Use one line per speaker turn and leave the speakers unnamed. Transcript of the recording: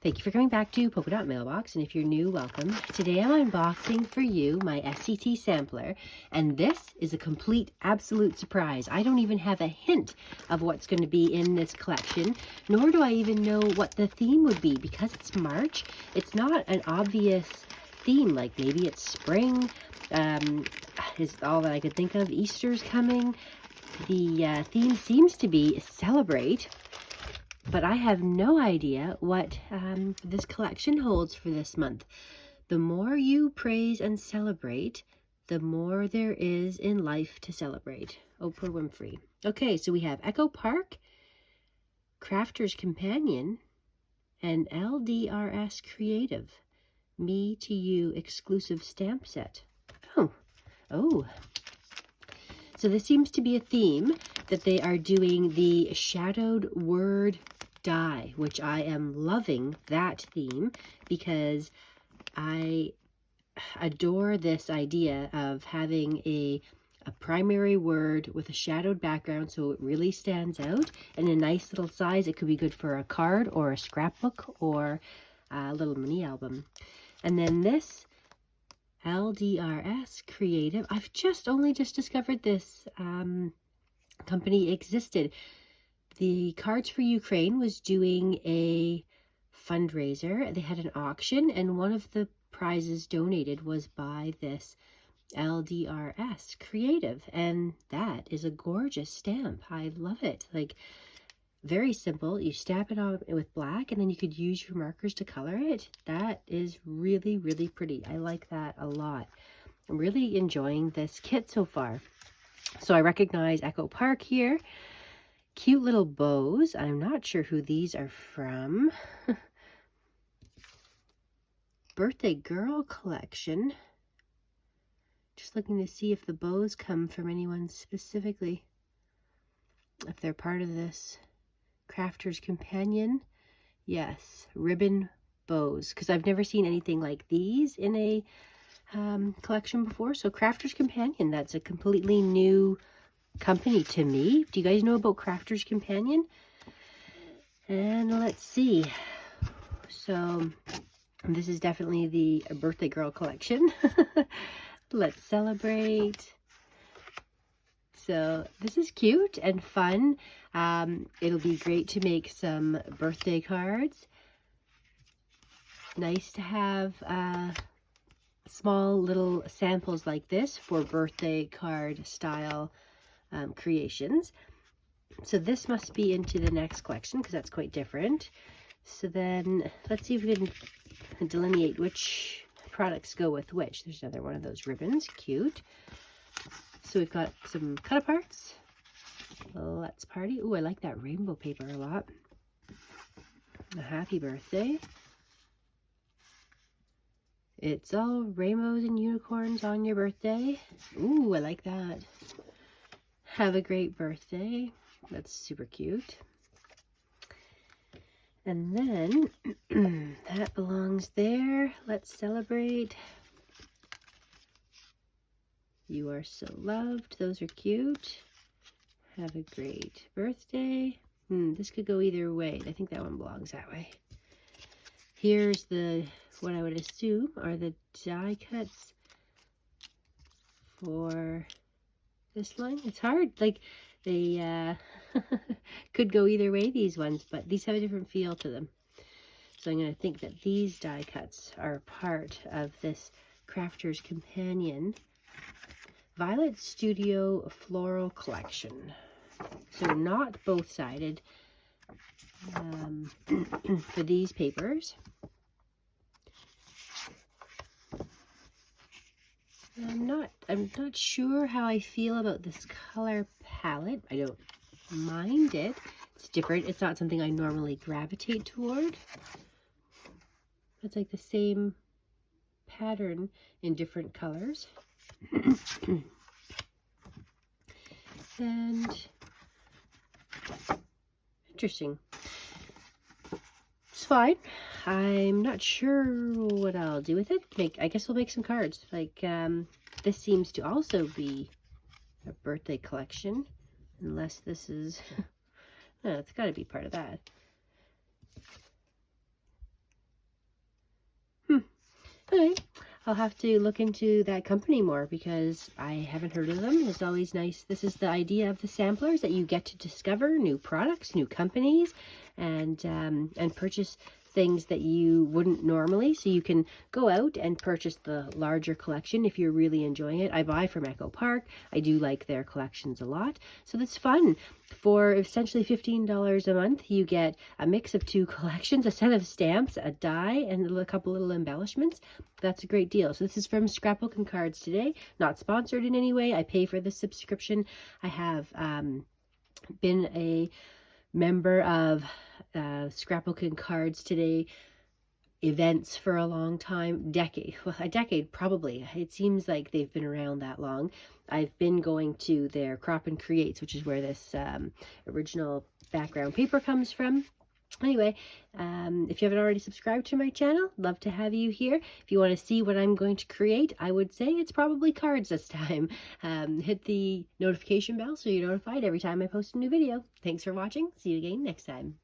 Thank you for coming back to Polka Dot Mailbox, and if you're new, welcome. Today I'm unboxing for you my SCT sampler, and this is a complete, absolute surprise. I don't even have a hint of what's going to be in this collection, nor do I even know what the theme would be. Because it's March, it's not an obvious theme, like maybe it's spring, is all that I could think of. Easter's coming. The theme seems to be celebrate. But I have no idea what this collection holds for this month. The more you praise and celebrate, the more there is in life to celebrate. Oprah Winfrey. Okay, so we have Echo Park, Crafter's Companion, and LDRS Creative. Me to You exclusive stamp set. Oh. So this seems to be a theme that they are doing the shadowed word die, which I am loving that theme because I adore this idea of having a primary word with a shadowed background so it really stands out, and a nice little size. It could be good for a card or a scrapbook or a little mini album. And then this LDRS Creative, I've only just discovered this company existed. The Cards for Ukraine was doing a fundraiser. They had an auction, and one of the prizes donated was by this LDRS Creative, and that is a gorgeous stamp. I love it. Like, very simple. You stamp it on with black, and then you could use your markers to color it. That is really, really pretty. I like that a lot. I'm really enjoying this kit so far. So I recognize Echo Park here. Cute little bows. I'm not sure who these are from. Birthday Girl collection. Just looking to see if the bows come from anyone specifically. If they're part of this. Crafter's Companion. Yes, ribbon bows. Because I've never seen anything like these in a collection before. So Crafter's Companion, that's a completely new company to me. Do you guys know about Crafter's Companion? And let's see. So this is definitely the Birthday Girl collection. Let's celebrate. So this is cute and fun. It'll be great to make some birthday cards. Nice to have small little samples like this for birthday card style creations. So this must be into the next collection because that's quite different. So then let's see if we can delineate which products go with which. There's another one of those ribbons. Cute. So we've got some cut aparts. Let's party. Oh, I like that rainbow paper a lot. A happy birthday. It's all rainbows and unicorns on your birthday. Ooh, I like that. Have a great birthday. That's super cute. And then that belongs there. Let's celebrate. You are so loved. Those are cute. Have a great birthday. This could go either way. I think that one belongs that way. Here's what I would assume are the die cuts for this line. It's hard. Like, they could go either way, these ones, but these have a different feel to them. So I'm going to think that these die cuts are part of this Crafter's Companion Violet Studio Floral Collection. So not both sided for these papers. I'm not sure how I feel about this color palette. I don't mind it. It's different. It's not something I normally gravitate toward. It's like the same pattern in different colors. And interesting. It's fine. I'm not sure what I'll do with it. I guess we'll make some cards. Like, this seems to also be a birthday collection, unless this is, no, it's got to be part of that. Okay, I'll have to look into that company more because I haven't heard of them. It's always nice. This is the idea of the samplers, that you get to discover new products, new companies, and purchase things that you wouldn't normally. So you can go out and purchase the larger collection if you're really enjoying it. I buy from Echo Park. I do like their collections a lot. So that's fun. For essentially $15 a month, you get a mix of 2 collections, a set of stamps, a die, and a couple little embellishments. That's a great deal. So this is from Scrapbook and Cards Today. Not sponsored in any way. I pay for the subscription. I have been a member of Scrapbook and Cards Today events for a long time, a decade probably. It seems like they've been around that long. I've been going to their Crop and Creates, which is where this original background paper comes from. Anyway, if you haven't already subscribed to my channel, love to have you here. If you want to see what I'm going to create, I would say it's probably cards this time. Hit the notification bell so you're notified every time I post a new video. Thanks for watching. See you again next time.